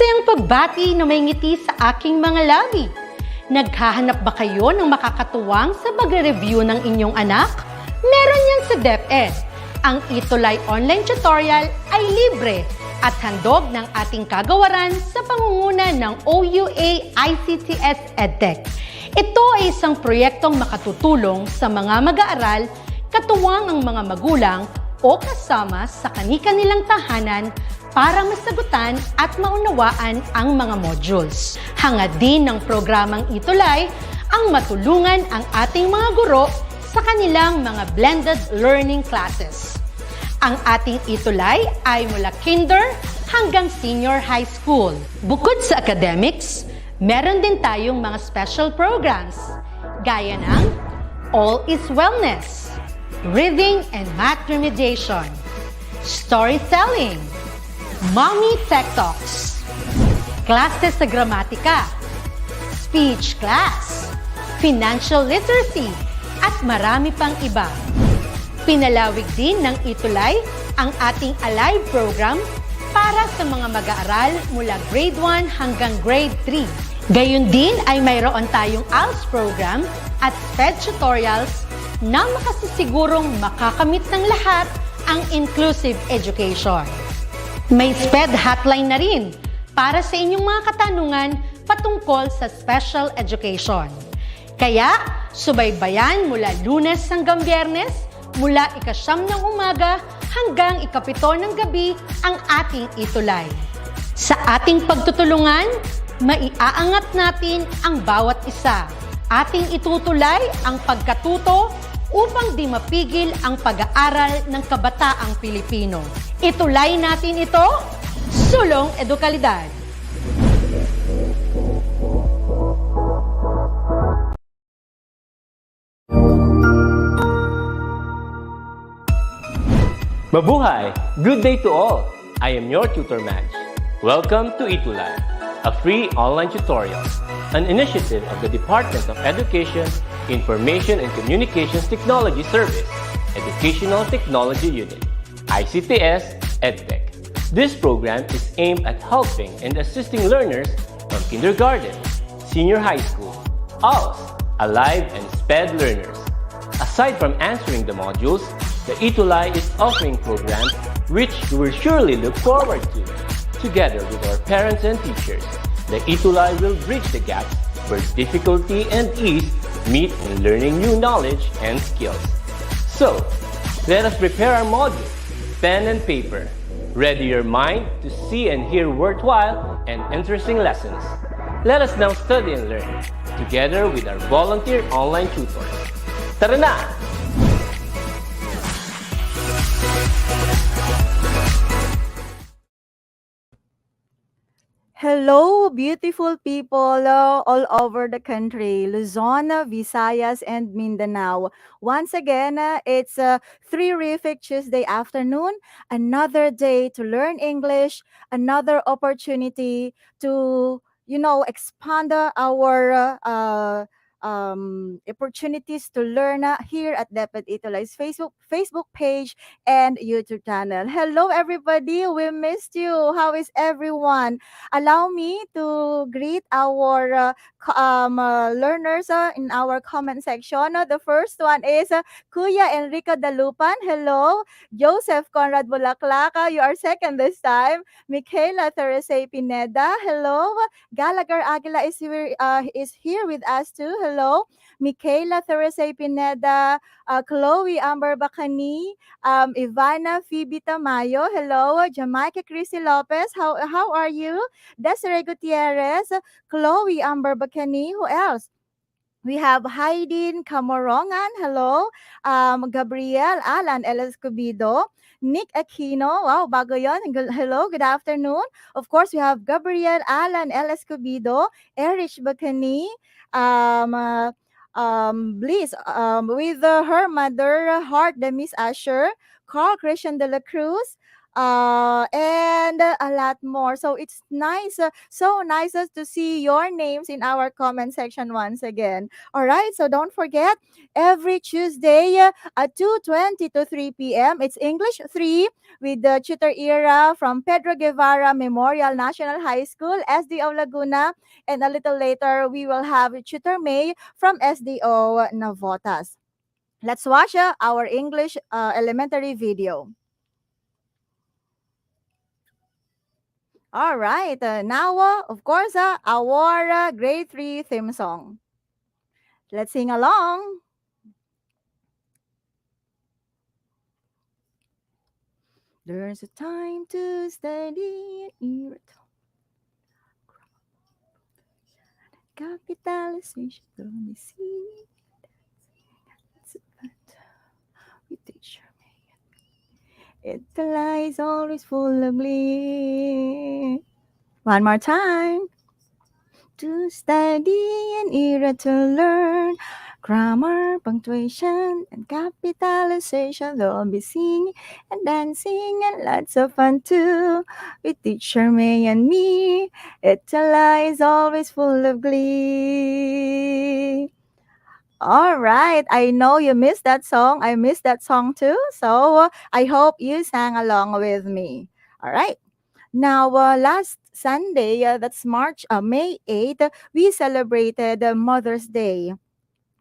Masayang pagbati na may ngiti sa aking mga labi. Naghahanap ba kayo ng makakatuwang sa pagre-review ng inyong anak? Meron yan sa DepEd. Ang ETUlay online tutorial ay libre at handog ng ating kagawaran sa pangunguna ng OUA ICTS EdTech. Ito ay isang proyektong makatutulong sa mga mag-aaral, katuwang ang mga magulang o kasama sa kani-kanilang tahanan para masagutan at maunawaan ang mga modules. Hangad din ng programang ETUlay ang matulungan ang ating mga guro sa kanilang mga blended learning classes. Ang ating ETUlay ay mula kinder hanggang senior high school. Bukod sa academics, meron din tayong mga special programs gaya ng All is Wellness, Reading and Math Remediation, Storytelling, Mommy Tech Talks, Classes sa Gramatika, Speech Class, Financial Literacy, at marami pang iba. Pinalawig din ng ETUlay ang ating Alive program para sa mga mag-aaral mula grade 1 hanggang grade 3. Gayun din ay mayroon tayong ALS program at SPED tutorials na makasisigurong makakamit ng lahat ang inclusive education. May SPED hotline na rin para sa inyong mga katanungan patungkol sa special education. Kaya, subaybayan mula Lunes hanggang Biyernes, mula 9:00 ng umaga hanggang 7:00 ng gabi ang ating ETUlay. Sa ating pagtutulungan, maiaangat natin ang bawat isa. Ating itutulay ang pagkatuto upang di mapigil ang pag-aaral ng kabataang Pilipino. Itulay natin ito, sulong edukalidad. Mabuhay! Good day to all! I am your tutor Madge. Welcome to ETUlay, a free online tutorial, an initiative of the Department of Education, Information and Communications Technology Service, Educational Technology Unit, ICTS EdTech. This program is aimed at helping and assisting learners from kindergarten, senior high school, ALS, Alive, and SPED learners. Aside from answering the modules, the ETUlay is offering programs which you will surely look forward to. Together with our parents and teachers, the ETUlay will bridge the gaps where difficulty and ease meet in learning new knowledge and skills. So, let us prepare our module, pen and paper. Ready your mind to see and hear worthwhile and interesting lessons. Let us now study and learn, together with our volunteer online tutors. Tara na! Hello, beautiful people all over the country, Luzon, Visayas, and Mindanao. Once again, it's a terrific Tuesday afternoon, another day to learn English, another opportunity to, expand our opportunities to learn here at DepEd Educational Facebook page and YouTube channel. Hello, everybody. We missed you. How is everyone? Allow me to greet our learners in our comment section. The first one is Kuya Enrico Dalupan. Hello. Joseph Conrad Bulaklaca. You are second this time. Michaela Teresa Pineda. Hello. Gallagher Aguila is here with us too. Hello. Michaela Teresa Pineda, Chloe Amber Bacani, Ivana Phoebe Tamayo. Hello. Jamaica Chrissy Lopez. How are you? Desiree Gutierrez, Chloe Amber Bacani. Who else? We have Haydin Camorongan. Hello. Gabriel Alan El Escobido. Nick Aquino. Wow, bago yon. Hello, good afternoon. Of course, we have Gabriel Alan El Escobido. Erich Bacani. Bliss with her mother, Heart de Miss Asher. Carl Christian de la Cruz. and a lot more. So it's nice, so nice to see your names in our comment section once again. All right, so don't forget, every Tuesday at 2:20 to 3 p.m. It's English 3 with the tutor era from Pedro Guevara Memorial National High School, SDO Laguna, and a little later we will have tutor May from SDO Navotas. Let's watch our English elementary video. All right. Now, of course, our grade 3 theme song. Let's sing along. There's a time to study and capitalization. Don't be seen. We teach it lies always full of glee. One more time. To study and era to learn. Grammar, punctuation, and capitalization. There'll be singing and dancing and lots of fun too. With teacher May and me, ETUlay is always full of glee. All right. I know you missed that song. I missed that song too. So I hope you sang along with me. All right. Now, last Sunday, that's May 8th, we celebrated Mother's Day.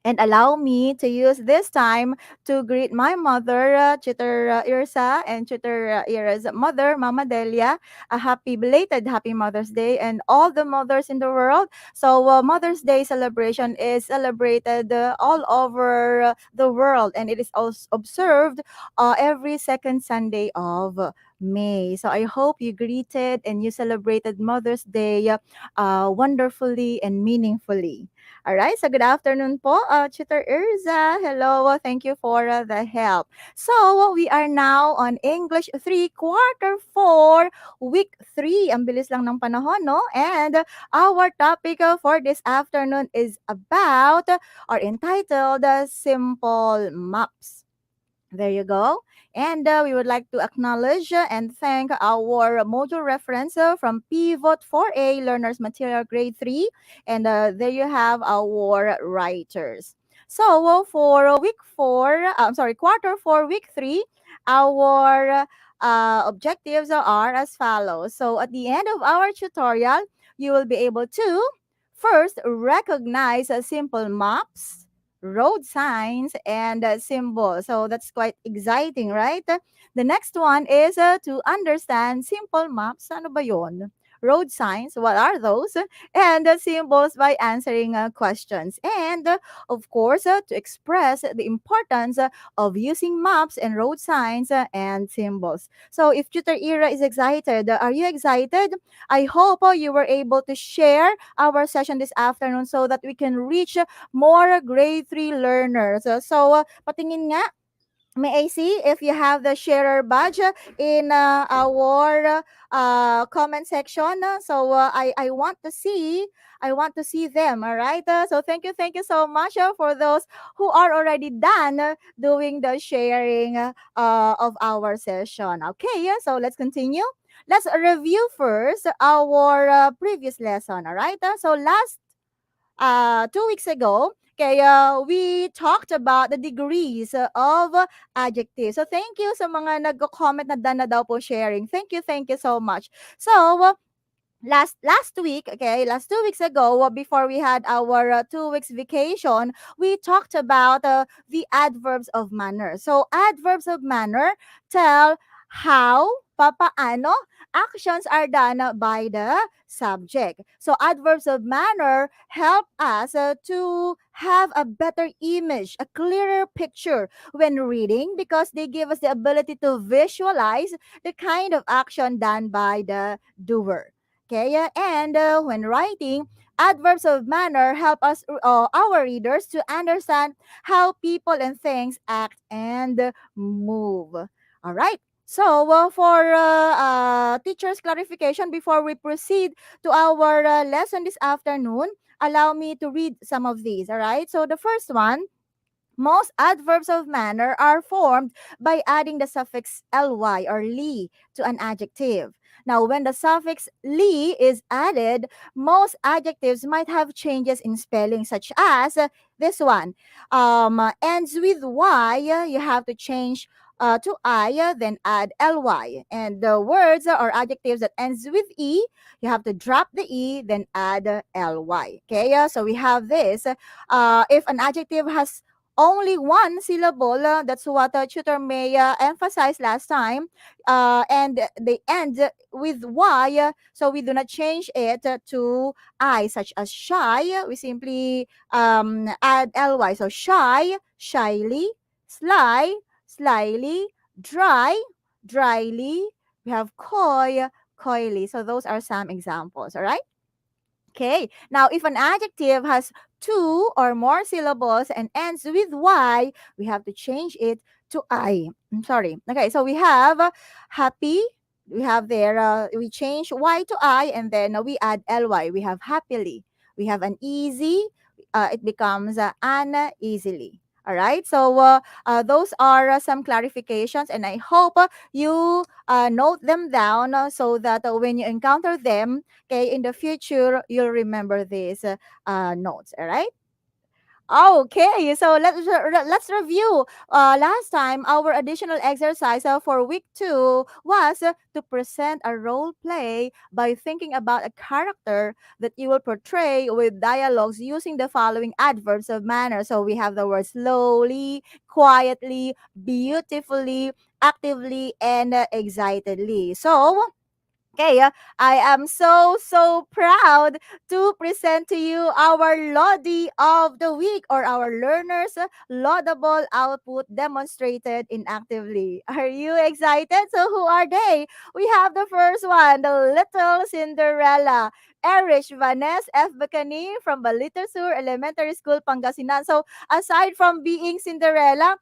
And allow me to use this time to greet my mother, Tutor Irsa, and Tutor Ira's mother, Mama Delia, a happy belated Happy Mother's Day, and all the mothers in the world. So, Mother's Day celebration is celebrated all over the world, and it is also observed every second Sunday of May. So, I hope you greeted and you celebrated Mother's Day wonderfully and meaningfully. All right. So good afternoon po, Tutor Irza. Hello. Thank you for the help. So we are now on English 3, quarter 4, week 3. Ang bilis lang ng panahon, no? And our topic for this afternoon is about or entitled Simple Maps. There you go. And we would like to acknowledge and thank our module reference from Pivot 4A Learners Material Grade 3. And there you have our writers. So for week 4, I'm sorry, quarter 4, week 3, our objectives are as follows. So at the end of our tutorial, you will be able to first recognize simple maps, road signs, and symbols. So that's quite exciting, right? The next one is to understand simple maps. Ano ba yun? Road signs, what are those? And symbols by answering questions. And of course, to express the importance of using maps and road signs and symbols. So if Tutor Ira is excited, are you excited? I hope you were able to share our session this afternoon so that we can reach more grade 3 learners. So, patingin nga, may I see if you have the sharer badge in our comment section. So I want to see, them. All right. So thank you so much for those who are already done doing the sharing of our session. Okay. So let's continue. Let's review first our previous lesson. All right. So last 2 weeks ago, okay, we talked about the degrees of adjectives. So thank you sa mga nag-comment na done na daw po sharing. Thank you so much. So last week, okay, last 2 weeks ago, before we had our 2 weeks vacation, we talked about the adverbs of manner. So adverbs of manner tell how, papaano actions are done by the subject. So adverbs of manner help us to have a better image, a clearer picture when reading, because they give us the ability to visualize the kind of action done by the doer. Okay, and when writing, adverbs of manner help us, our readers, to understand how people and things act and move. All right. So, for teacher's clarification, before we proceed to our lesson this afternoon, allow me to read some of these. All right. So, the first one, Most adverbs of manner are formed by adding the suffix ly or li to an adjective. Now, when the suffix li is added, most adjectives might have changes in spelling, such as this one. Ends with y, you have to change to I, then add ly. And the words or adjectives that ends with e, you have to drop the e, then add ly. Okay, so we have this. If an adjective has only one syllable, that's what tutor may emphasize last time, and they end with y, so we do not change it to I, such as shy. We simply add ly. So shy, shyly; sly, slyly; dry, dryly; we have coy, coyly. So those are some examples. All right. Okay. Now, if an adjective has two or more syllables and ends with y, we have to change it to I. I'm sorry. Okay. So we have happy. We have there, we change y to I, and then we add ly. We have happily. We have an easy. It becomes uneasily. All right. So those are some clarifications, and I hope you note them down so that when you encounter them, okay, in the future, you'll remember these notes. All right. Okay, so let's review. Last time, our additional exercise for week 2 was to present a role play by thinking about a character that you will portray with dialogues using the following adverbs of manner. So we have the words slowly, quietly, beautifully, actively, and excitedly. So okay, I am so proud to present to you our Lodi of the week, or our learners laudable output demonstrated inactively. Are you excited? So who are they? We have the first one, the little Cinderella. Erish Vanes F. Bacani from Balita Sur Elementary School, Pangasinan. So aside from being Cinderella,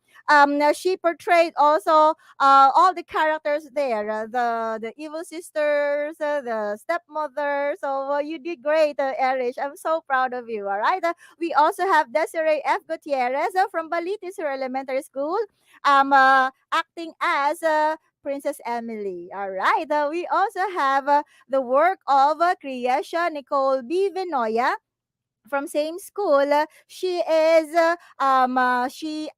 she portrayed also all the characters there, the evil sisters, the stepmother. So you did great, Erish. I'm so proud of you. All right. We also have Desiree F. Gutierrez from Balitis Elementary School, acting as Princess Emily. All right. We also have the work of Creation Nicole B. Vinoya from same school. She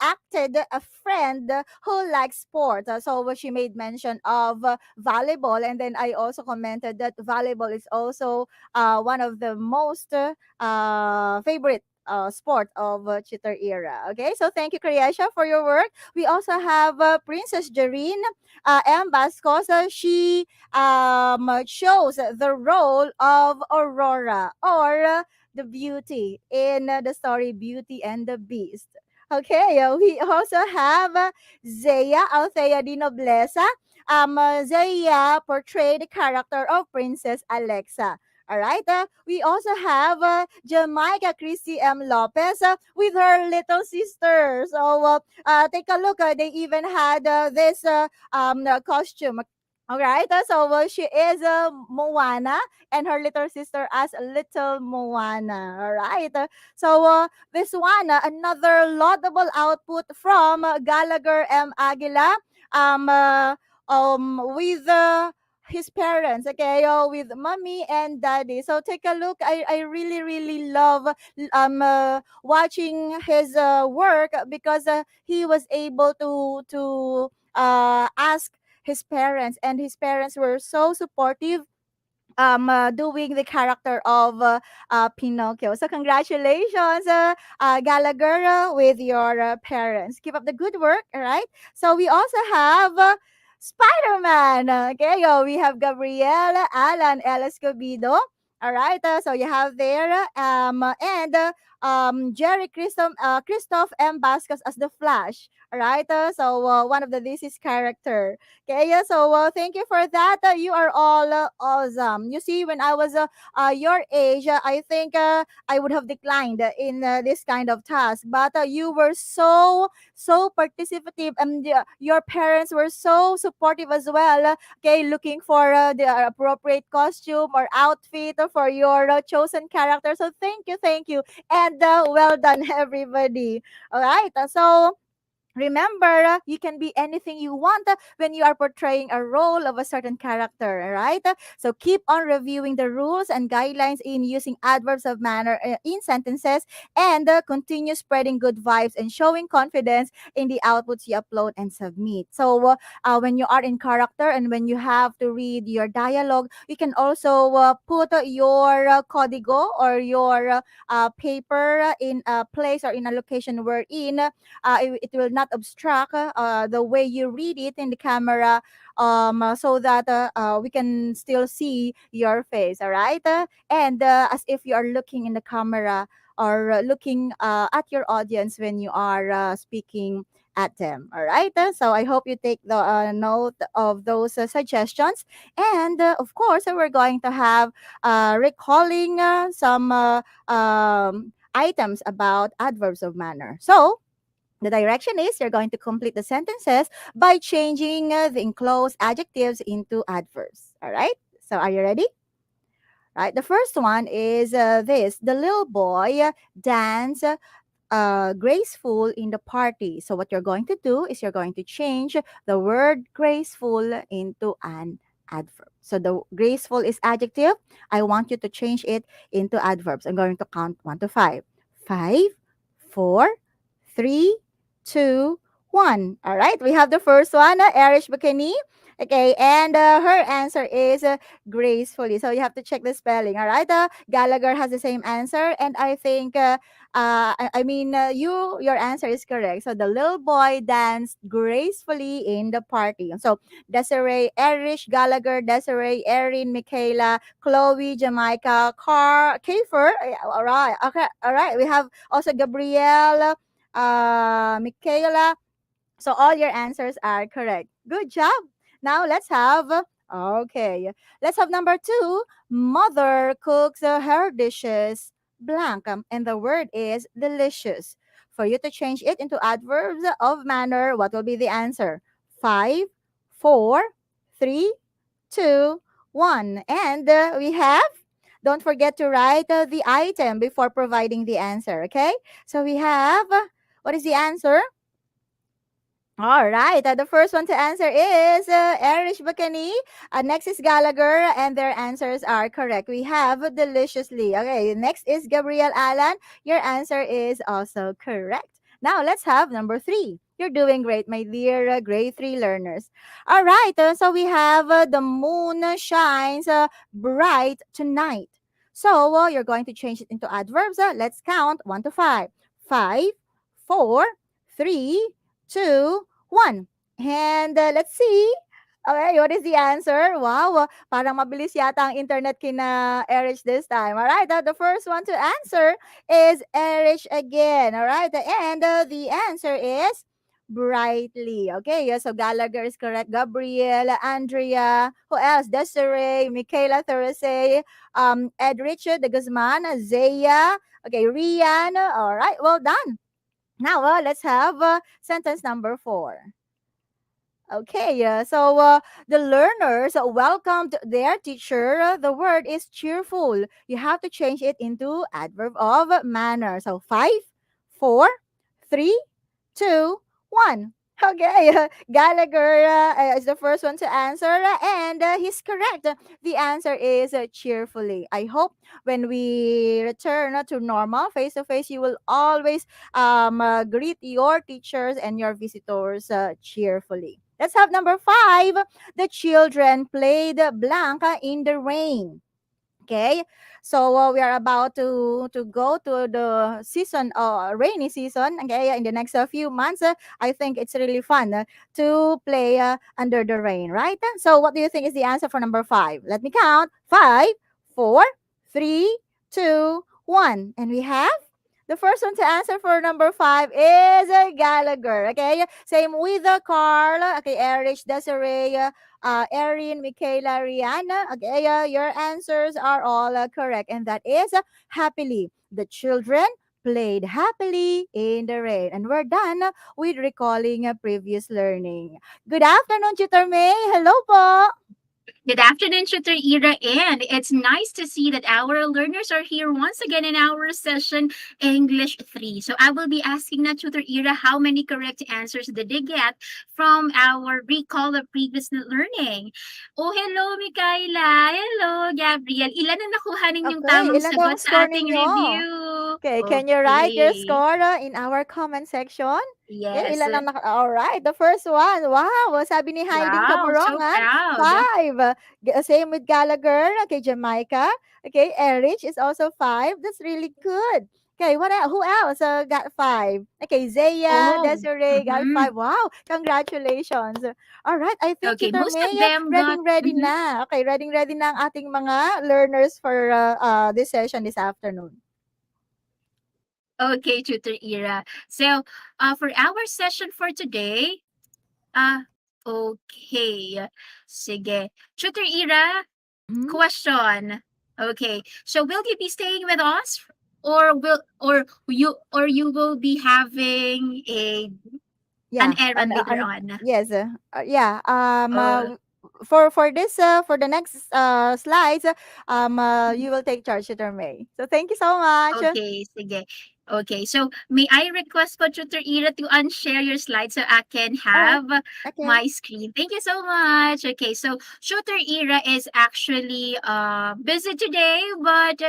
acted a friend who likes sport. So she made mention of volleyball, and then I also commented that volleyball is also one of the most favorite sport of cheater era. Okay, so thank you, Kriesha, for your work. We also have Princess Jareen M. Bascos. She chose the role of Aurora, or the beauty in the story Beauty and the Beast. Okay, we also have Zaya Althea Di Nobleza. Zaya portrayed the character of Princess Alexa. All right. We also have Jamaica Christy M. Lopez with her little sister. So take a look. They even had this costume. All right. So she is Moana, and her little sister as little Moana. All right. So this one, another laudable output from Gallagher M. Aguila, um, uh, with his parents, okay, with mommy and daddy. So take a look. I really love watching his work, because he was able to ask his parents, and his parents were so supportive doing the character of Pinocchio. So congratulations, Gallagher, with your parents. Keep up the good work. All right. So we also have Spider-Man. Okay, we have Gabrielle Alan L. Escobedo. All right. So you have there and Jerry Christoph M. Vasquez as the Flash. All right. So one of the DC's character. Okay, yeah, so thank you for that. You are all awesome. You see, when I was your age, I think I would have declined in this kind of task. But you were so participative, and your parents were so supportive as well. Okay, looking for the appropriate costume or outfit for your chosen character. So thank you, and And well done, everybody. All right. So remember, you can be anything you want when you are portraying a role of a certain character, all right? So keep on reviewing the rules and guidelines in using adverbs of manner in sentences, and continue spreading good vibes and showing confidence in the outputs you upload and submit. So when you are in character and when you have to read your dialogue, you can also put your código or your paper in a place or in a location wherein it will not obstruct the way you read it in the camera, so that we can still see your face, all right? And as if you are looking in the camera or looking at your audience when you are speaking at them, all right? So I hope you take the note of those suggestions. And of course, we're going to have recalling some items about adverbs of manner. So the direction is you're going to complete the sentences by changing the enclosed adjectives into adverbs. All right. So are you ready? Right. The first one is this: the little boy danced graceful in the party. So what you're going to do is you're going to change the word graceful into an adverb. So the graceful is adjective. I want you to change it into adverbs. I'm going to count 1 to 5. 5, 4, 3, 2, 1. All right, we have the first one, Erish Bikini. Okay, and her answer is gracefully. So you have to check the spelling. All right, Gallagher has the same answer, and I think your answer is correct. So the little boy danced gracefully in the party. So Desiree, Erish, Gallagher, Desiree, Erin, Michaela, Chloe, Jamaica, Kiefer. All right, okay, all right. We have also Gabrielle, Michaela. So all your answers are correct. Good job. Now let's have okay. Let's have number 2. Mother cooks her dishes blank, and the word is delicious. For you to change it into adverbs of manner, what will be the answer? 5, 4, 3, 2, 1. And we have, don't forget to write the item before providing the answer, okay? So we have, what is the answer? All right. The first one to answer is Erish Bakani. Next is Gallagher, and their answers are correct. We have deliciously. Okay. Next is Gabriel Alan. Your answer is also correct. Now let's have number 3. You're doing great, my dear grade 3 learners. All right. So we have the moon shines bright tonight. So you're going to change it into adverbs. Let's count 1 to 5. 5, 4, 3, 2, 1. And let's see. Okay, what is the answer? Wow, parang mabilis yata ang internet kina Erich this time. All right, the first one to answer is Erich again. All right, and the answer is brightly. Okay, yeah, so Gallagher is correct. Gabriel, Andrea, who else? Desiree, Michaela Thursday, Ed Richard, de Guzman, Zaya. Okay, Rian. All right, well done. Now, let's have sentence number 4. Okay, so the learners welcomed their teacher. The word is cheerful. You have to change it into adverb of manner. So 5, 4, 3, 2, 1. Okay, Gallagher is the first one to answer, and he's correct. The answer is cheerfully. I hope when we return to normal face to face, you will always greet your teachers and your visitors cheerfully. Let's have number 5. The children played Blanca in the rain. Okay, so we are about to go to the season, rainy season. Okay, in the next few months, I think it's really fun to play under the rain, right? So, what do you think is the answer for number 5? Let me count: 5, 4, 3, 2, 1, and we have. The first one to answer for number 5 is Gallagher. Okay, same with Carl. Okay, Erich, Desiree, Erin, Michaela, Rihanna. Okay, your answers are all correct, and that is happily. The children played happily in the rain, and we're done with recalling previous learning. Good afternoon, Tutor May. Hello po. Good afternoon, Tutor Ira, and it's nice to see that our learners are here once again in our session English 3. So I will be asking na Tutor Ira how many correct answers did they get from our recall of previous learning. Oh, hello, Mikaela. Hello, Gabriel. Ilan na nakuha ninyong Okay, tamang ilan daw sagot ang sa score ating ninyo? review? Okay, can you write your Okay. score in our comment section? Okay, Yes. ilan ang all right, the first one. Wow, sabi ni Haydin Wow, so Kaborongan, proud. 5. Same with Gallagher. Okay, Jamaica. Okay, Erich is also 5. That's really good. Okay, what else? Who else got 5? Okay, Zaya, Oh, Desiree got mhm. 5. Wow, congratulations. All right, I think Okay, Tutor most May, of them got. ready Mhm. na. Okay, ready na ang ating mga learners for this session this afternoon. Okay, Tutor Ira. So, for our session for today, ah, okay. Sige. Tutor Ira, Mhm. question. Okay. So, will you be staying with us, or you will be having an Yeah, errand later on? yes, yeah. Uh, For this for the next slides, you will take charge, Tutor May. So thank you so much. Okay, sige. Okay, so may I request po Tutor Ira to unshare your slide so I can All right. have Okay. my screen. Thank you so much. Okay, so Tutor Ira is actually busy today, but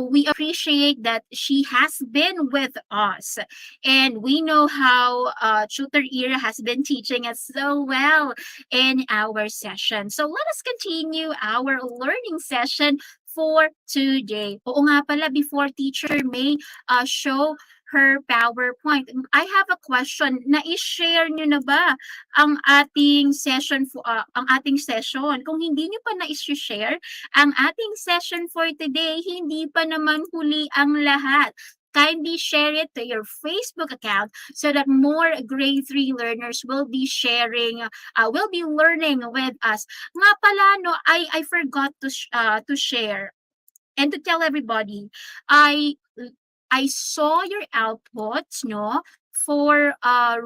we appreciate that she has been with us. And we know how Tutor Ira has been teaching us so well in our session. So let us continue our learning session for today. Oo nga pala, before Teacher May show her PowerPoint, I have a question. Na-share nyo na ba ang ating session ang ating session? Kung hindi nyo pa na-share ang ating session for today, hindi pa naman huli ang lahat. Kindly share it to your Facebook account so that more grade 3 learners will be will be learning with us. Nga pala, no, I forgot to share and to tell everybody, I I saw your outputs, no, for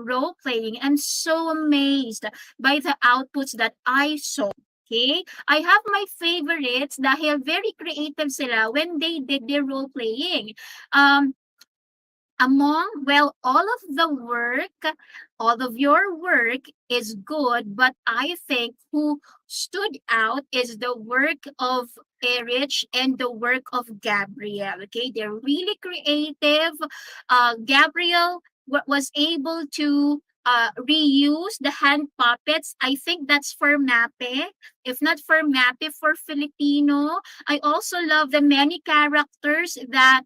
role playing. I'm so amazed by the outputs that I saw. Okay? I have my favorites dahil very creative sila when they did their role playing. Um, all of the work, all of your work is good, but I think who stood out is the work of Erich and the work of Gabriel. Okay, they're really creative. Gabriel was able to reuse the hand puppets. I think that's for MAPE. If not for MAPE, for Filipino. I also love the many characters that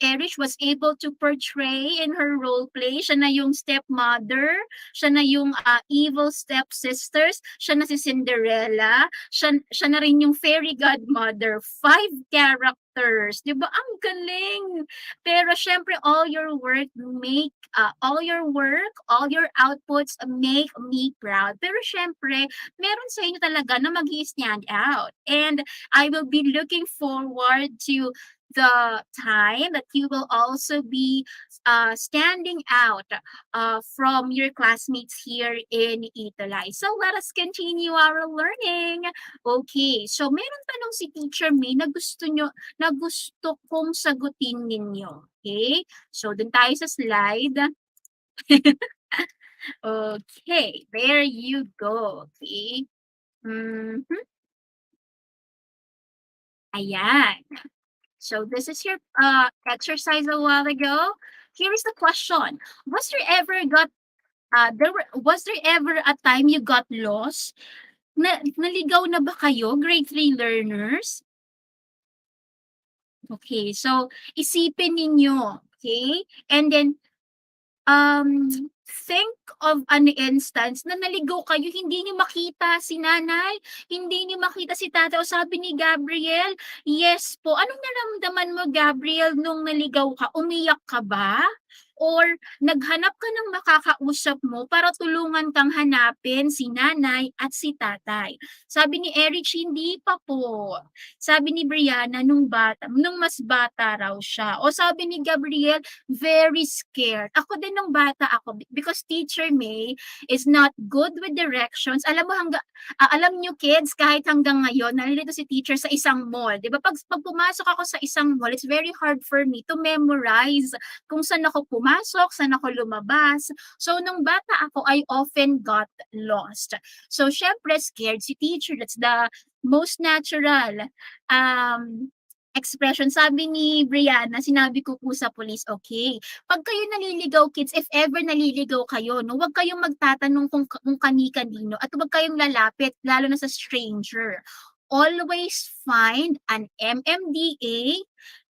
Erich was able to portray in her role play. Siya na yung stepmother, siya na yung evil stepsisters, siya na si Cinderella, siya na rin yung fairy godmother. 5 characters. Di ba? Ang galing! Pero syempre, all your work, all your outputs make me proud. Pero syempre, meron sa inyo talaga na mag stand out. And I will be looking forward to the time that you will also be standing out from your classmates here in ETUlay. So let us continue our learning. Okay, so meron tanong si Teacher May na gusto kong sagutin ninyo. Okay, so dun tayo sa slide. Okay, there you go. Okay. Mhm. Ayan. So this is your exercise a while ago. Here is the question. Was there ever got was there ever a time you got lost? Naligaw na ba kayo, grade 3 learners? Okay, so isipin ninyo, okay? And then think of an instance na naligaw kayo, hindi niyo makita si nanay, hindi niyo makita si tatay, o sabi ni Gabriel, yes po. Anong naramdaman mo, Gabriel, nung naligaw ka? Umiyak ka ba? or naghanap ka ng makakausap mo para tulungan kang hanapin si nanay at si tatay. Sabi ni Eric, hindi pa po. Sabi ni Brianna, nung mas bata raw siya. O sabi ni Gabriel, very scared. Ako din nung bata ako because Teacher May is not good with directions. Alam mo alam niyo kids, kahit hanggang ngayon, nalilito si teacher sa isang mall. Di ba? Pag pumasok ako sa isang mall, it's very hard for me to memorize kung saan ako pumasok, saan ako lumabas. So, nung bata ako, I often got lost. So, syempre, scared si teacher. That's the most natural expression. Sabi ni Brianna, sinabi ko po sa police, okay, pag kayo naliligaw kids, if ever naliligaw kayo, no, huwag kayong magtatanong kung kani-kanino at huwag kayong lalapit, lalo na sa stranger. Always find an MMDA,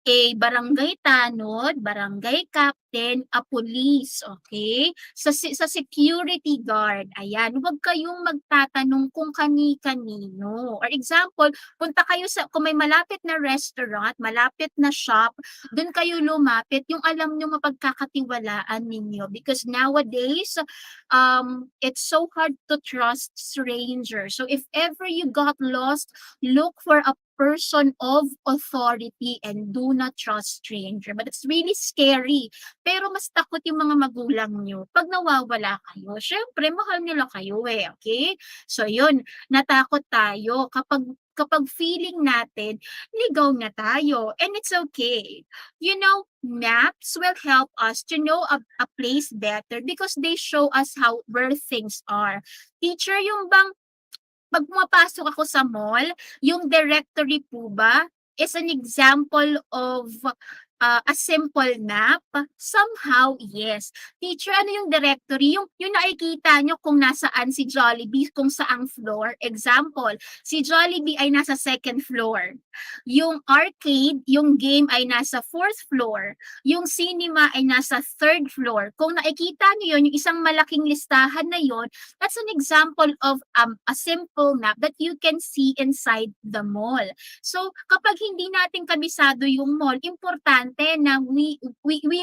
a barangay tanod, barangay captain, a police, okay? Sa security guard, ayan, huwag kayong magtatanong kung kani-kanino. Or example, punta kayo kung may malapit na restaurant, malapit na shop, dun kayo lumapit, yung alam nyo mapagkakatiwalaan ninyo. Because nowadays, it's so hard to trust strangers. So if ever you got lost, look for a person of authority and do not trust stranger. But it's really scary. Pero mas takot yung mga magulang nyo pag nawawala kayo. Syempre, mahal nila kayo okay? So yun, natakot tayo kapag feeling natin, ligaw na tayo. And it's okay. You know, maps will help us to know a place better because they show us where things are. Teacher, yung bang pag pumapasok ako sa mall, yung directory po ba is an example of a simple map? Somehow, yes. Teacher, ano yung directory? Yung nakikita nyo kung nasaan si Jollibee, kung saang floor. Example, si Jollibee ay nasa second floor. Yung arcade, yung game ay nasa fourth floor. Yung cinema ay nasa third floor. Kung nakikita nyo yun, yung isang malaking listahan na yun, that's an example of a simple map that you can see inside the mall. So, kapag hindi natin kabisado yung mall, importante na we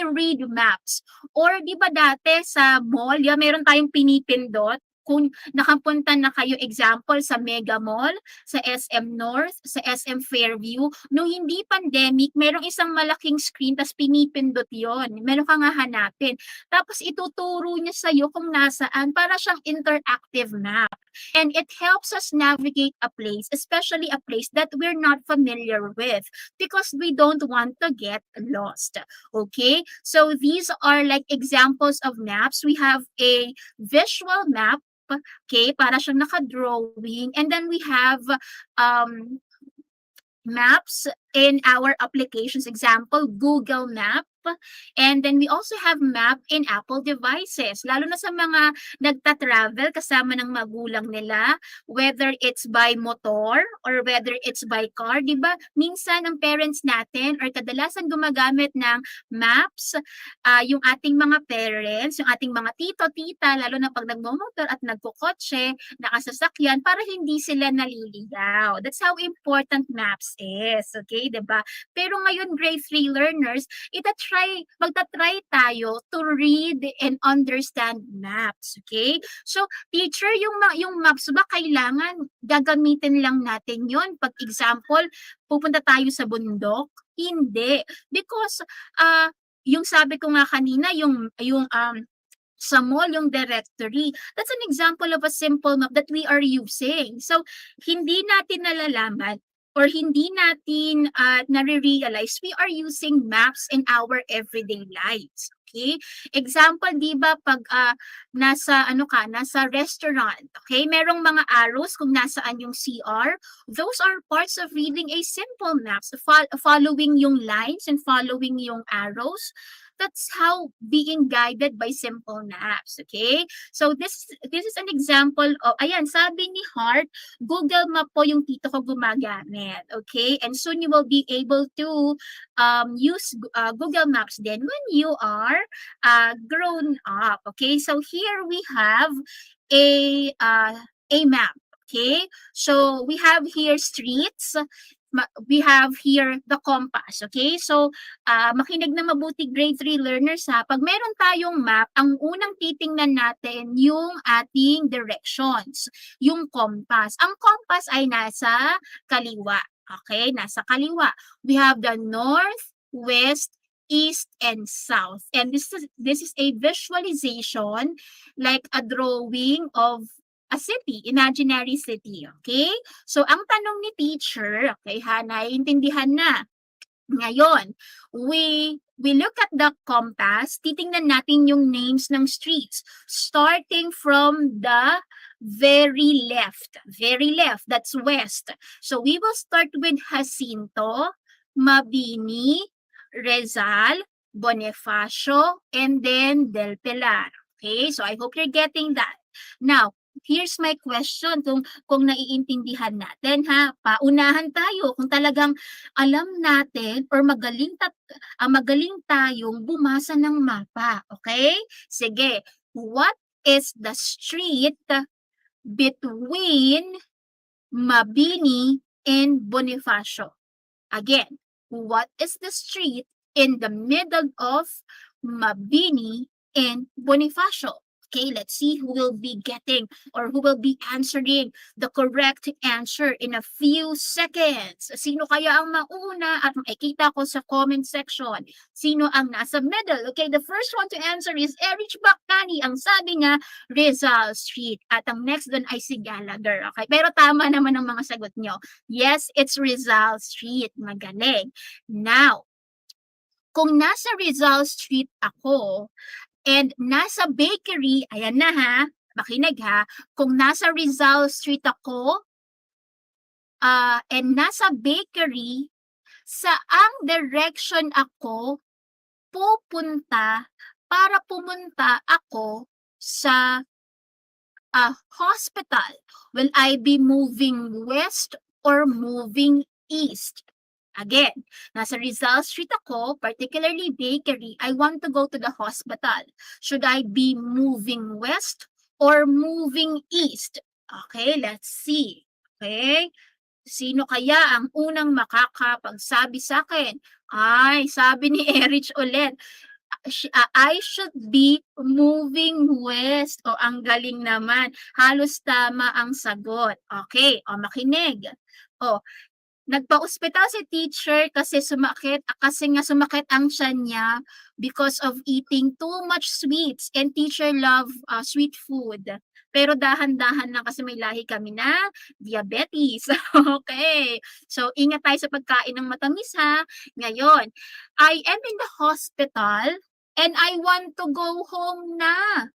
read maps. Or di ba dati sa mall, meron tayong pinipindot kung nakapunta na kayo, example, sa Mega Mall, sa SM North, sa SM Fairview, nung hindi pandemic, merong isang malaking screen, tapos pinipindot yon. Meron kang hahanapin. Tapos ituturo niya sa'yo kung nasaan, para siyang interactive map. And it helps us navigate a place, especially a place that we're not familiar with, because we don't want to get lost. Okay? So these are like examples of maps. We have a visual map, okay, para siyang naka-drawing. And then we have maps in our applications. Example, Google Map. And then we also have map in Apple devices. Lalo na sa mga nagta-travel kasama ng magulang nila, whether it's by motor or whether it's by car, di ba? Minsan ang parents natin or kadalasan gumagamit ng maps, yung ating mga parents, yung ating mga tito, tita, lalo na pag nagmomotor at nagkukotse, nakasasakyan, para hindi sila naliligaw. That's how important maps is. Okay, di ba? Pero ngayon, grade 3 learners, magta-try tayo to read and understand maps, okay? So, teacher, yung maps ba kailangan gagamitin lang natin yon pag example, pupunta tayo sa bundok? Hindi. Because, yung sabi ko nga kanina, yung sa mall, yung directory, that's an example of a simple map that we are using. So, hindi natin nalalaman or hindi natin nare-realize we are using maps in our everyday lives. Okay? Example, di ba, pag nasa restaurant, okay? Merong mga arrows kung nasaan yung CR. Those are parts of reading a simple maps, following yung lines and following yung arrows. That's how being guided by simple maps, okay? So this is an example of, ayan, sabi ni Hart, Google Map po yung tito ko gumagamit, okay? And soon you will be able to use Google Maps then when you are grown up, okay? So here we have a map. Okay, so we have here streets, we have here the compass, okay? So, makinig na mabuti grade 3 learners ha. Pag meron tayong map, ang unang titingnan natin yung ating directions, yung compass. Ang compass ay nasa kaliwa, okay? Nasa kaliwa. We have the north, west, east, and south. And this is a visualization, like a drawing of a city, imaginary city, okay? So, ang tanong ni teacher, okay ha, naiintindihan na. Ngayon, we look at the compass, titingnan natin yung names ng streets, starting from the very left, that's west. So, we will start with Jacinto, Mabini, Rizal, Bonifacio, and then Del Pilar. Okay, so I hope you're getting that. Now, here's my question, kung naiintindihan natin ha, paunahan tayo kung talagang alam natin or magaling tayong bumasa ng mapa, okay? Sige, what is the street between Mabini and Bonifacio? Again, what is the street in the middle of Mabini and Bonifacio? Okay, let's see who will be getting or who will be answering the correct answer in a few seconds. Sino kaya ang mauna at makikita ko sa comment section? Sino ang nasa middle? Okay, the first one to answer is Erich Bacani. Ang sabi niya, Rizal Street. At ang next dun ay si Gallagher. Okay, pero tama naman ang mga sagot nyo. Yes, it's Rizal Street. Magaling. Now, kung nasa Rizal Street ako, and nasa bakery, ayan na ha, makinig ha, kung nasa Rizal Street ako, and nasa bakery, saang direction ako pupunta para pumunta ako sa hospital? Will I be moving west or moving east? Again, nasa Rizal Street ako, particularly bakery, I want to go to the hospital. Should I be moving west or moving east? Okay, let's see. Okay, sino kaya ang unang makakapagsabi sa akin? Ay, sabi ni Erich ulit, I should be moving west. O, ang galing naman. Halos tama ang sagot. Okay, o makinig. O, nagpa-ospital si teacher kasi nga sumakit ang tiyan niya because of eating too much sweets, and teacher love sweet food. Pero dahan-dahan lang kasi may lahi kami na diabetes. Okay. So, ingat tayo sa pagkain ng matamis ha. Ngayon, I am in the hospital and I want to go home na.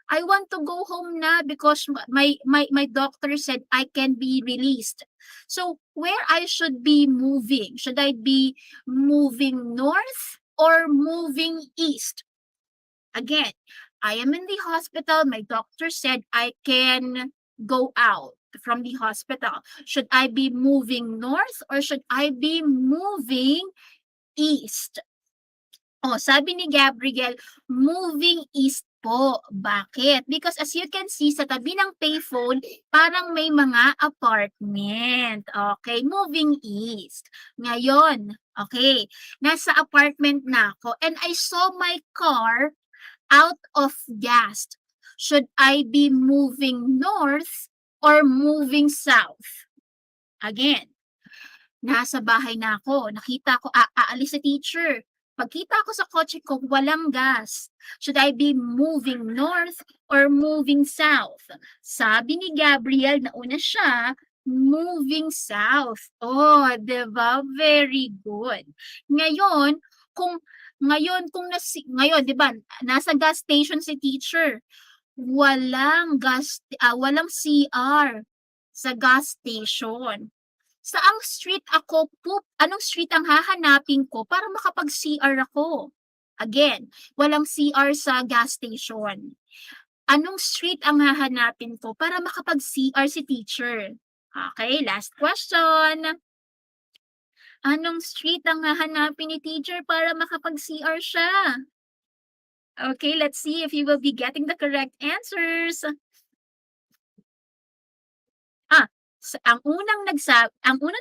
I want to go home na because my doctor said I can be released. So, where I should be moving? Should I be moving north or moving east? Again, I am in the hospital. My doctor said I can go out from the hospital. Should I be moving north or should I be moving east? Oh, sabi ni Gabriel, moving east po. Bakit? Because as you can see, sa tabi ng payphone, parang may mga apartment. Okay, moving east. Ngayon, okay, nasa apartment na ako and I saw my car out of gas. Should I be moving north or moving south? Again, nasa bahay na ako. Nakita ko, aalis si teacher. Pagkita ko sa kotse ko, walang gas. Should I be moving north or moving south? Sabi ni Gabriel, nauna siya, moving south. Oh, diba? Very good. Ngayon, ngayon, 'di ba, nasa gas station si teacher. Walang CR sa gas station. Saang street ako anong street ang hahanapin ko para makapag-CR ako? Again, walang CR sa gas station. Anong street ang hahanapin ko para makapag-CR si teacher? Okay, last question. Anong street ang hahanapin ni teacher para makapag-CR siya? Okay, let's see if you will be getting the correct answers. Ang unang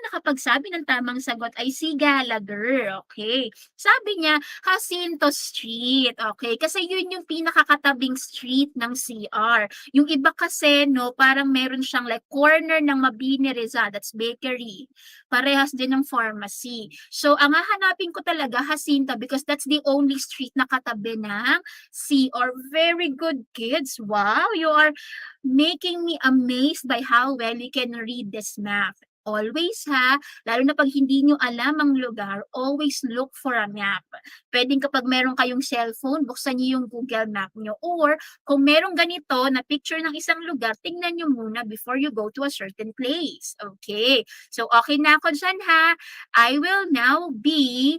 nakapagsabi ng tamang sagot ay si Gallagher, okay. Sabi niya, Jacinto Street, okay, kasi yun yung pinakakatabing street ng CR. Yung iba kasi, no, parang meron siyang like corner ng Mabini Rizal, that's bakery. Parehas din ng pharmacy. So, ang hahanapin ko talaga, Jacinto, because that's the only street na katabi ng CR. Very good, kids. Wow, you are making me amazed by how well you can read this map. Always ha, lalo na pag hindi nyo alam ang lugar, always look for a map. Pwedeng kapag meron kayong cellphone, buksan nyo yung Google Map nyo. Or kung meron ganito na picture ng isang lugar, tingnan nyo muna before you go to a certain place. Okay, so okay na ako dyan ha. I will now be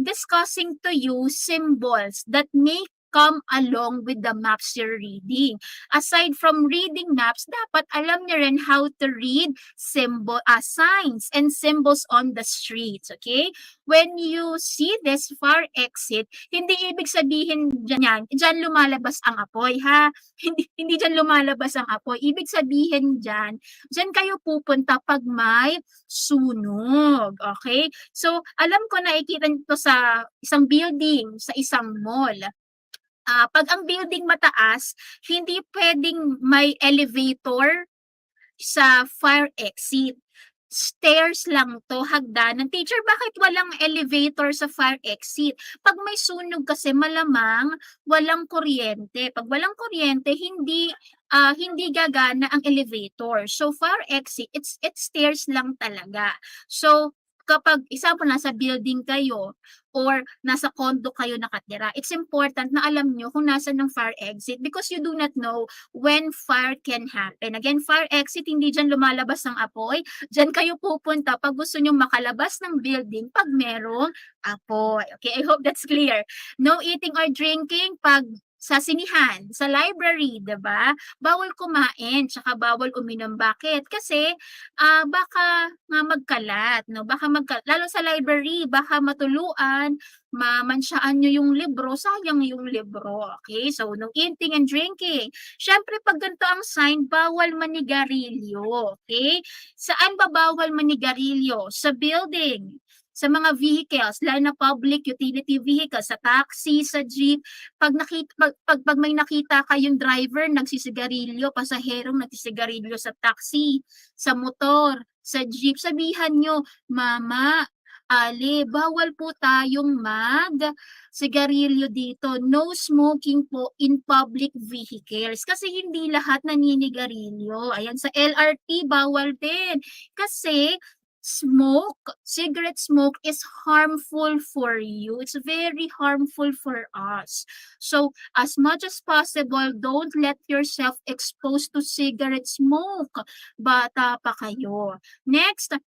discussing to you symbols that make come along with the maps you're reading. Aside from reading maps, dapat alam niyo rin how to read signs and symbols on the streets, okay? When you see this fire exit, hindi ibig sabihin dyan lumalabas ang apoy, ha? Hindi dyan lumalabas ang apoy. Ibig sabihin dyan kayo pupunta pag may sunog, okay? So, alam ko nakikita nito sa isang building, sa isang mall. Pag ang building mataas, hindi pwedeng may elevator sa fire exit. Stairs lang 'to, hagdanan. Teacher, bakit walang elevator sa fire exit? Pag may sunog kasi malamang walang kuryente. Pag walang kuryente, hindi gagana ang elevator. So fire exit, it's stairs lang talaga. So kapag example nasa building kayo or nasa condo kayo nakatira, it's important na alam nyo kung nasan ng fire exit because you do not know when fire can happen. Again, fire exit, hindi dyan lumalabas ng apoy. Dyan kayo pupunta pag gusto nyo makalabas ng building pag merong apoy. Okay, I hope that's clear. No eating or drinking pag sa sinihan, sa library, 'di ba? Bawal kumain, tsaka bawal uminom. Bakit? Kasi baka nga magkalat, no? Lalo sa library, baka matuluan, mamansyaan nyo yung libro, sayang yung libro. Okay? So, no eating and drinking. Syempre, pag ganito ang sign, bawal manigarilyo. Okay? Saan ba bawal manigarilyo? Sa building, sa mga vehicles, lalo na public utility vehicles, sa taxi, sa jeep, pag may nakita kayong driver nagsisigarilyo, pasaherong nagsisigarilyo sa taxi, sa motor, sa jeep, sabihan nyo, Mama, Ali, bawal po tayong sigarilyo dito. No smoking po in public vehicles. Kasi hindi lahat naninigarilyo. Ayan, sa LRT, bawal din. Kasi cigarette smoke is harmful for you. It's very harmful for us. So, as much as possible, don't let yourself exposed to cigarette smoke. Bata pa kayo. Next,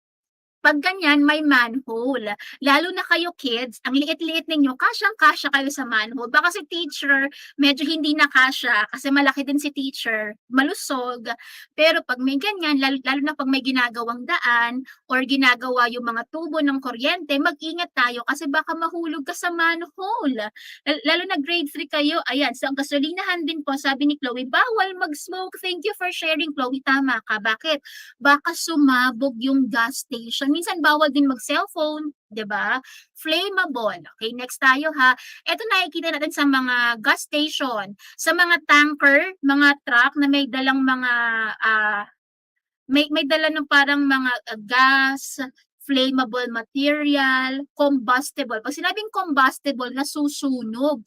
pag ganyan, may manhole. Lalo na kayo kids, ang liit-liit ninyo, kasyang-kasya kayo sa manhole. Baka si teacher, medyo hindi na kasya kasi malaki din si teacher, malusog. Pero pag may ganyan, lalo na pag may ginagawang daan or ginagawa yung mga tubo ng kuryente, mag-ingat tayo kasi baka mahulog ka sa manhole. Lalo na grade 3 kayo, ayan, sa gasolinahan din po, sabi ni Chloe, bawal mag-smoke. Thank you for sharing, Chloe. Tama ka. Bakit? Baka sumabog yung gas station. Minsan bawal din mag-cellphone, 'di ba? Flammable. Okay, next tayo ha. Ito nakikita natin sa mga gas station, sa mga tanker, mga truck na may dalang mga may dala ng parang mga gas, flammable material, combustible. Pag sinabing combustible, nasusunog.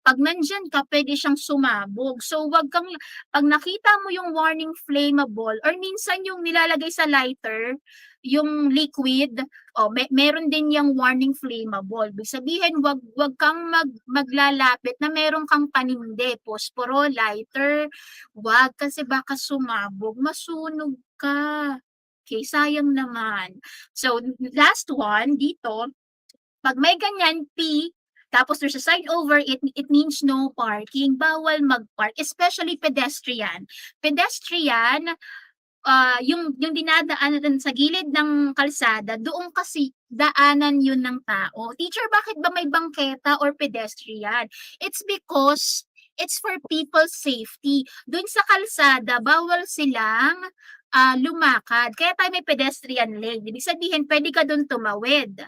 Pag nandyan ka, pwede siyang sumabog. So, pag nakita mo yung warning flammable, or minsan yung nilalagay sa lighter, yung liquid, meron din yung warning flammable. Ibig sabihin, wag kang maglalapit na meron kang paninde, posporo, lighter, wag kasi baka sumabog, masunog ka. Okay, sayang naman. So, last one dito, pag may ganyan, P, tapos there's a sign over it means no parking. Bawal mag-park, especially pedestrian. Pedestrian, yung dinadaanan sa gilid ng kalsada, doon kasi daanan yun ng tao. Teacher, bakit ba may bangketa or pedestrian? It's because it's for people's safety. Doon sa kalsada, bawal silang lumakad. Kaya tayo may pedestrian lane. Ibig sabihin, pwede ka dun tumawid.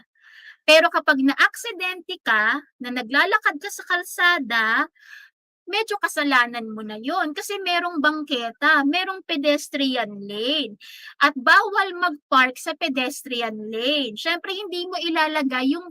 Pero kapag na-aksidente ka, na naglalakad ka sa kalsada, medyo kasalanan mo na yon kasi merong bangketa, merong pedestrian lane, at bawal mag-park sa pedestrian lane. Siyempre, hindi mo ilalagay yung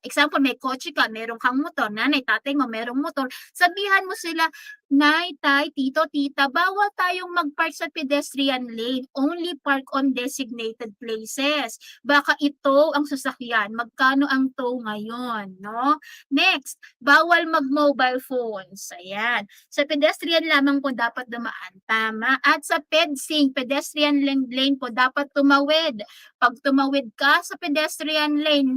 example, may kotse ka, meron kang motor, nanay, tatay mo, merong motor, sabihan mo sila, nay, tay, tito, tita, bawal tayong mag-park sa pedestrian lane. Only park on designated places. Baka ito ang sasakyan. Magkano ang tow ngayon, no? Next, bawal mag-mobile phones. Ayan. Sa pedestrian lamang po dapat dumaan. Tama. At sa PEDSing, pedestrian lane po, dapat tumawid. Pag tumawid ka sa pedestrian lane,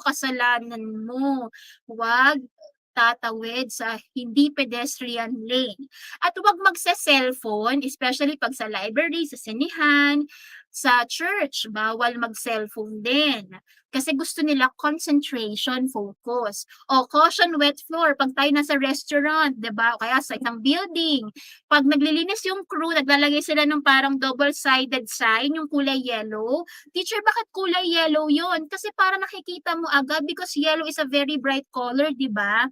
kasalanan mo. Huwag tatawid sa hindi pedestrian lane. At huwag magsa-cellphone, especially pag sa library, sa sinihan, sa church, bawal mag-cellphone din. Kasi gusto nila concentration, focus. O caution wet floor, pag tayo nasa restaurant, 'di ba? O kaya sa isang building, pag naglilinis yung crew, naglalagay sila ng parang double-sided sign, yung kulay yellow. Teacher, bakit kulay yellow yon? Kasi para nakikita mo agad because yellow is a very bright color, 'di ba?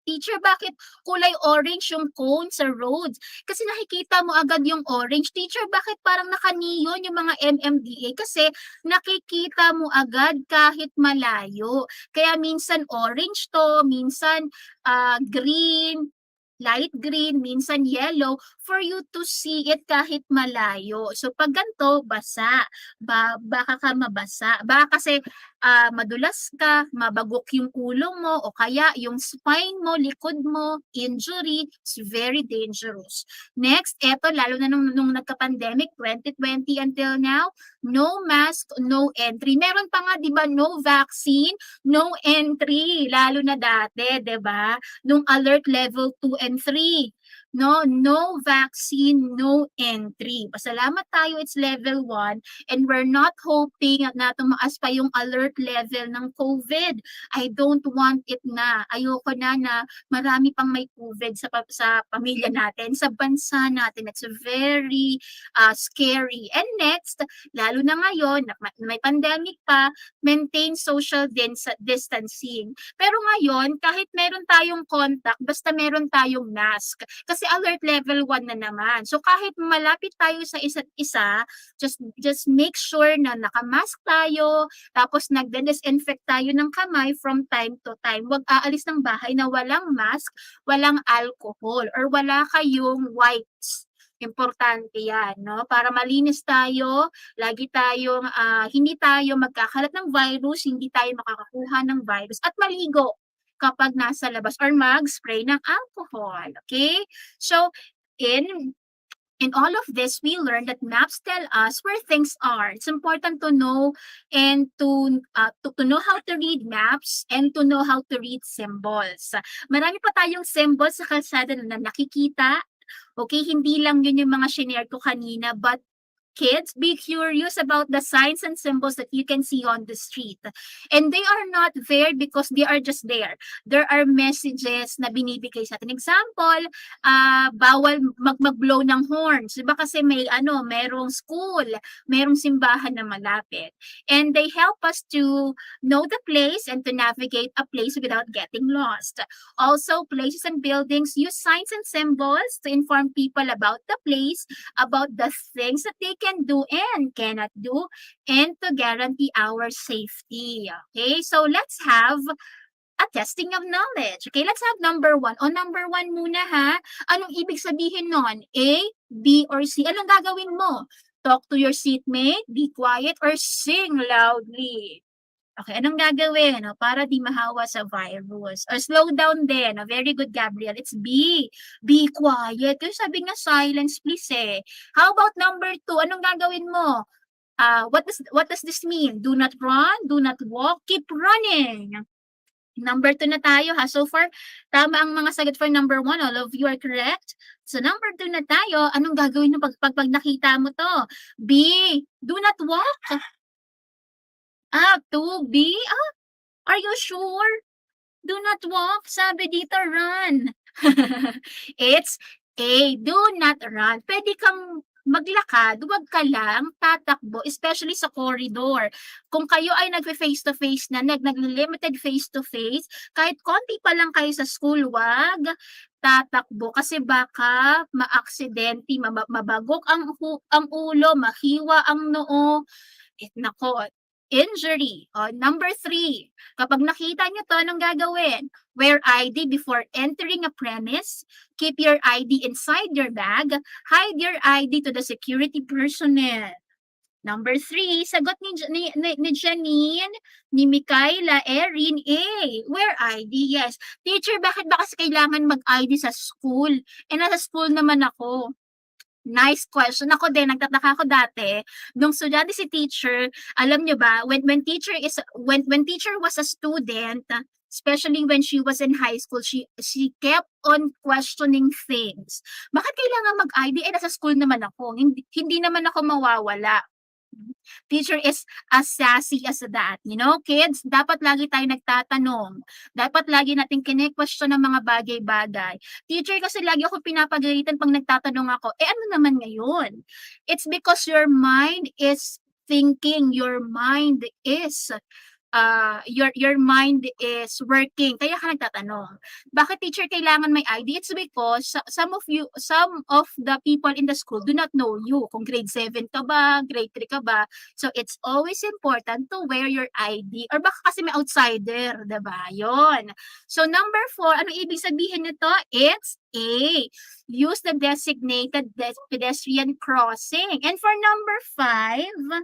Teacher, bakit kulay orange yung cone sa roads? Kasi nakikita mo agad yung orange. Teacher, bakit parang naka-neon yung mga MMDA? Kasi nakikita mo agad kahit malayo. Kaya minsan orange to, minsan green, light green, minsan yellow, for you to see it kahit malayo. So pag ganito, basa. Baka ka mabasa. Baka kasi madulas ka, mabagok yung ulo mo, o kaya yung spine mo, likod mo, injury, it's very dangerous. Next, eto, lalo na nung nagka-pandemic, 2020 until now, no mask, no entry. Meron pa nga, di ba, no vaccine, no entry, lalo na dati, di ba? Nung alert level 2 and 3. No vaccine, no entry. Pasalamat tayo, it's level 1 and we're not hoping na tumaas pa yung alert level ng COVID. I don't want it na. Ayoko na marami pang may COVID sa pamilya natin, sa bansa natin. It's very scary. And next, lalo na ngayon, may pandemic pa, maintain social distancing. Pero ngayon, kahit meron tayong contact, basta meron tayong mask. Kasi alert level 1 na naman. So kahit malapit tayo sa isa't isa, just make sure na naka-mask tayo, tapos nagde-disinfect tayo ng kamay from time to time. Huwag aalis ng bahay na walang mask, walang alcohol, or wala kayong wipes. Importante yan, no? Para malinis tayo, lagi tayong, hindi tayo magkakalat ng virus, hindi tayo makakakuha ng virus, at maligo kapag nasa labas or mag-spray ng alcohol, okay? So, in all of this, we learned that maps tell us where things are. It's important to know and to know how to read maps and to know how to read symbols. Marami pa tayong symbols sa kalsada na nakikita. Okay, hindi lang yun yung mga shinare ko kanina, but kids, be curious about the signs and symbols that you can see on the street. And they are not there because they are just there. There are messages na binibigay sa atin. Example, bawal mag-blow ng horns. Diba kasi merong school, merong simbahan na malapit. And they help us to know the place and to navigate a place without getting lost. Also, places and buildings use signs and symbols to inform people about the place, about the things that they can do and cannot do, and to guarantee our safety. Okay, so let's have a testing of knowledge. Okay, let's have number 1. O number 1 muna ha. Anong ibig sabihin nun? A, B, or C? Anong gagawin mo? Talk to your seatmate, be quiet, or sing loudly. Okay, anong gagawin para di mahawa sa virus? Or slow down din. Very good, Gabriel. It's B. Be quiet. Kasi sabi nga silence, please eh. How about number 2? Anong gagawin mo? What does this mean? Do not run, do not walk, keep running. Number 2 na tayo ha. So far, tama ang mga sagot for number 1. All of you are correct. So number 2 na tayo. Anong gagawin mo pag nakita mo to? B. Do not walk. 2B? Are you sure? Do not walk. Sabi dito, run. It's A. Do not run. Pwede kang maglakad, huwag ka lang tatakbo, especially sa corridor. Kung kayo ay nagfe-face-to-face na, nagle-limited face-to-face, kahit konti pa lang kayo sa school, wag tatakbo kasi baka maaksidente, mabagok ang ulo, mahiwa ang noo, nako, injury. Number 3, kapag nakita nyo 'to, anong gagawin? Wear ID before entering a premise. Keep your ID inside your bag. Hide your ID to the security personnel. Number 3, sagot ni Janine, ni Mikaela, Erin, A. Wear ID, yes. Teacher, bakit ba kasi kailangan mag-ID sa school? Nasa school naman ako. Nice question. Ako din, nagtataka ako dati, nung estudyante si teacher, alam niyo ba, when teacher was a student, especially when she was in high school, she kept on questioning things. Bakit kailangan mag-ID? Nasa school naman ako. Hindi naman ako mawawala. Teacher is as sassy as that. You know, kids, dapat lagi tayo nagtatanong. Dapat lagi natin kine-question ng mga bagay-bagay. Teacher, kasi lagi ako pinapagalitan pag nagtatanong ako, ano naman ngayon? It's because your mind is thinking, your mind is working, kaya ka nagtatanong. Bakit teacher kailangan may ID? It's because some of the people in the school do not know you. Kung grade 7 ka ba, grade 3 ka ba. So it's always important to wear your ID. Or baka kasi may outsider, diba? Yon. So number 4, ano ibig sabihin nito? It's A. Use the designated pedestrian crossing. And for number 5,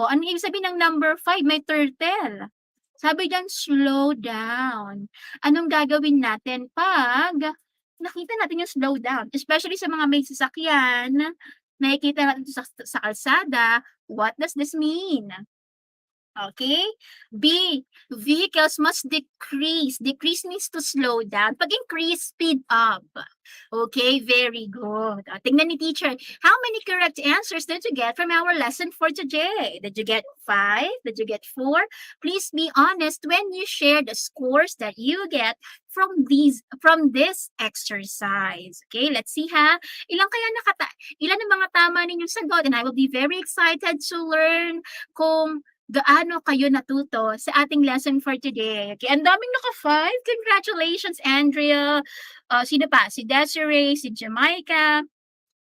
ano ibig sabihin ng number 5? May turtle. Sabi diyan, slow down. Anong gagawin natin pag nakita natin yung slow down? Especially sa mga may sasakyan, nakikita natin sa kalsada, what does this mean? Okay? B, vehicles must decrease. Decrease means to slow down. Pag increase, speed up. Okay, very good. Tingnan ni teacher. How many correct answers did you get from our lesson for today? Did you get 5? Did you get 4? Please be honest when you share the scores that you get from this exercise. Okay, let's see ha. Ilan ang mga tama ninyong sagot? And I will be very excited to learn kung gaano kayo natuto sa ating lesson for today. Okay, ang daming naka-5. Congratulations, Andrea. Sino pa? Si Desiree, si Jamaica,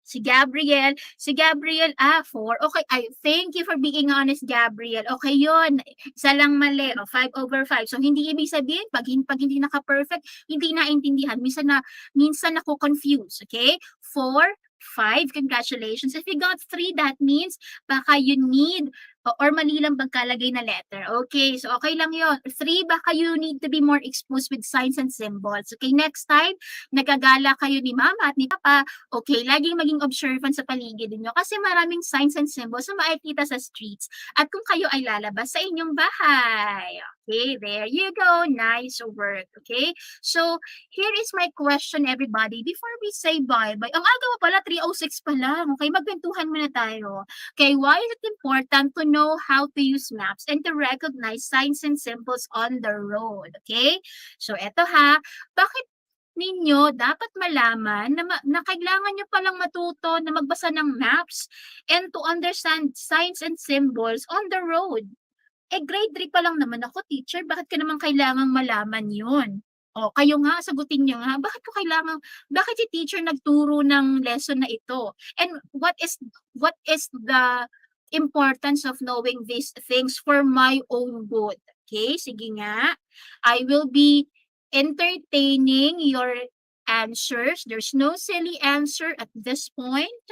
si Gabriel. Si Gabriel, 4. Okay, thank you for being honest, Gabriel. Okay yun. Isa lang mali. 5/5. So, hindi ibig sabihin, pag hindi naka-perfect, hindi naintindihan. Minsan nako-confuse. Okay? 4, 5. Congratulations. If you got 3, that means baka you need or mali lang pagkalagay na letter. Okay, so okay lang yun. 3, baka you need to be more exposed with signs and symbols. Okay, next time, nagagala kayo ni mama at ni papa, okay, laging maging observant sa paligid niyo kasi maraming signs and symbols na makikita sa streets at kung kayo ay lalabas sa inyong bahay. Okay, there you go. Nice work. Okay, so here is my question, everybody. Before we say bye-bye, ang aga mo pala, 3:06 pa lang. Okay, magkwentuhan muna tayo. Okay, why is it important to know how to use maps and to recognize signs and symbols on the road? Okay? So, eto ha. Bakit ninyo dapat malaman na kailangan nyo palang matuto na magbasa ng maps and to understand signs and symbols on the road? Grade 3 pa lang naman ako, teacher. Bakit ka naman kailangang malaman yun? Kayo nga, sagutin nyo nga, bakit si teacher nagturo ng lesson na ito? And what is the importance of knowing these things for my own good? Okay, sige nga. I will be entertaining your answers. There's no silly answer at this point.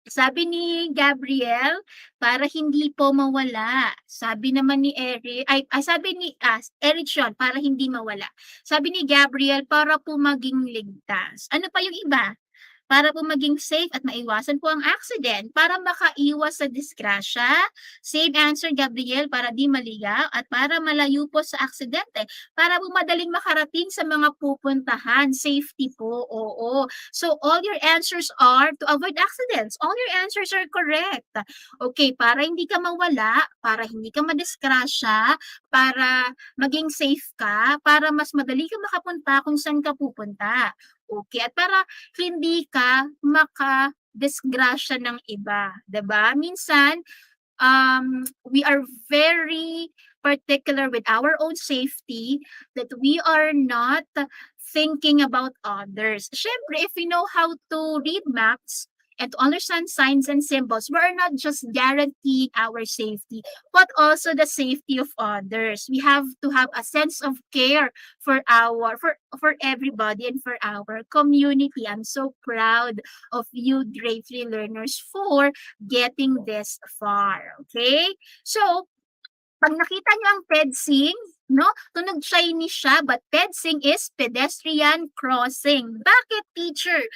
Sabi ni Gabriel, para hindi po mawala. Sabi naman ni Eric, Eric yun, para hindi mawala. Sabi ni Gabriel, para po maging ligtas. Ano pa yung iba? Para po maging safe at maiwasan po ang accident, para makaiwas sa disgrasya. Same answer, Gabriel, para di maligaw at para malayo po sa aksidente, para po madaling makarating sa mga pupuntahan. Safety po, oo. So, all your answers are to avoid accidents. All your answers are correct. Okay, para hindi ka mawala, para hindi ka madisgrasya, para maging safe ka, para mas madali ka makapunta kung saan ka pupunta. Okay, at para hindi ka disgrasya ng iba, 'di ba? Minsan, we are very particular with our own safety that we are not thinking about others. Syempre, if we know how to read maps and to understand signs and symbols, we are not just guaranteeing our safety, but also the safety of others. We have to have a sense of care for everybody and for our community. I'm so proud of you, grade 3 learners, for getting this far. Okay? So, pag nakita nyo ang pedsing, no? Tunog Chinese siya, but pedsing is pedestrian crossing. Bakit, teacher?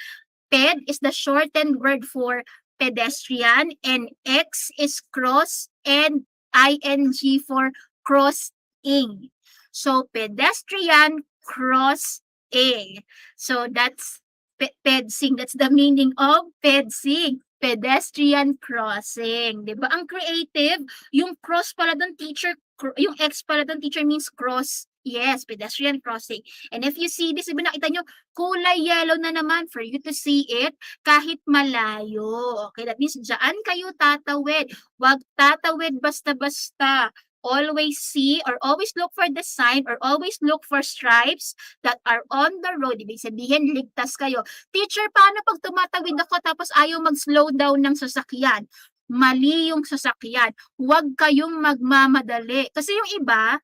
Ped is the shortened word for pedestrian, and X is cross, and ing for crossing. So, pedestrian crossing. So, that's pedsing. That's the meaning of pedsing. Pedestrian crossing. Diba? Ang creative, yung cross pala doon, teacher, yung X pala doon, teacher, means cross. Yes, pedestrian crossing. And if you see this, diba nakita nyo, kulay yellow na naman for you to see it kahit malayo. Okay, that means dyan kayo tatawid. Huwag tatawid basta-basta. Always see or always look for the sign or always look for stripes that are on the road. Ibig sabihin, ligtas kayo. Teacher, paano pag tumatawid ako tapos ayaw mag-slow down ng sasakyan? Mali yung sasakyan. Huwag kayong magmamadali. Kasi yung iba,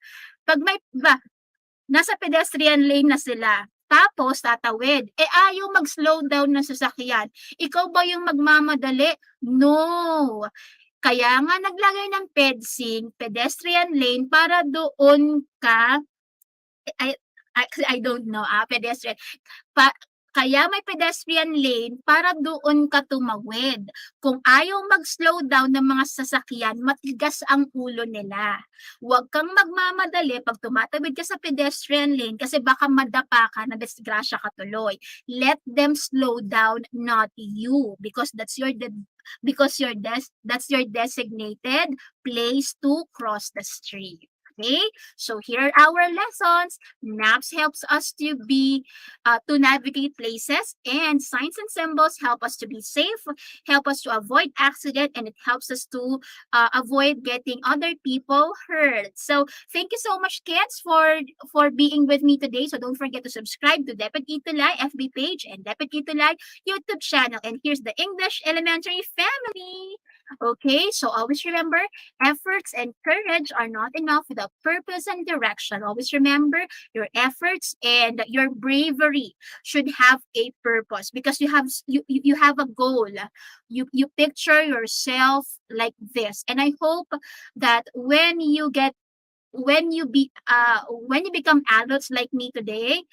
pag nasa pedestrian lane na sila, tapos tatawid, ayaw mag-slow down ng sasakyan. Ikaw ba yung magmamadali? No. Kaya nga naglagay ng pedsing, pedestrian lane, para doon ka, I don't know, pedestrian. Kaya may pedestrian lane para doon ka tumawid. Kung ayaw mag-slow down ng mga sasakyan, matigas ang ulo nila. Huwag kang magmamadali pag tumatawid ka sa pedestrian lane kasi baka madapa ka na disgrasya ka tuloy. Let them slow down, not you, because that's your designated place to cross the street. Okay, so here are our lessons. Maps helps us to navigate places, and signs and symbols help us to be safe, help us to avoid accident, and it helps us to avoid getting other people hurt. So thank you so much, kids, for being with me today. So don't forget to subscribe to DepEd ETUlay FB page and DepEd ETUlay YouTube channel. And here's the English Elementary family. Okay, so always remember, efforts and courage are not enough without purpose and direction. Always remember, your efforts and your bravery should have a purpose because you have a goal. You picture yourself like this, and I hope that when you become adults like me today,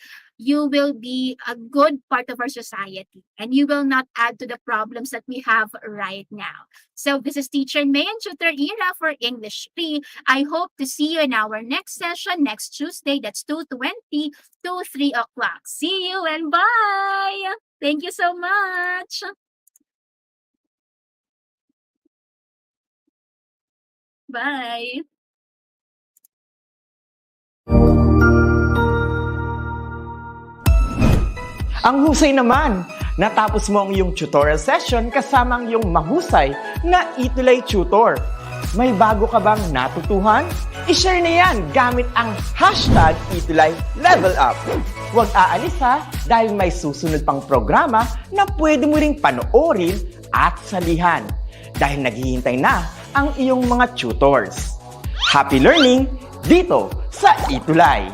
you will be a good part of our society and you will not add to the problems that we have right now. So this is Teacher May and Tutor Ira for English 3. I hope to see you in our next session next Tuesday. That's 2:20 to 3 o'clock. See you and bye! Thank you so much! Bye! Ang husay naman! Natapos mo ang iyong tutorial session kasama ang iyong mahusay na ETUlay tutor. May bago ka bang natutuhan? I-share na yan gamit ang hashtag ETUlay Level Up. Huwag aalis ha, dahil may susunod pang programa na pwede mo ring panoorin at salihan. Dahil naghihintay na ang iyong mga tutors. Happy learning dito sa ETUlay!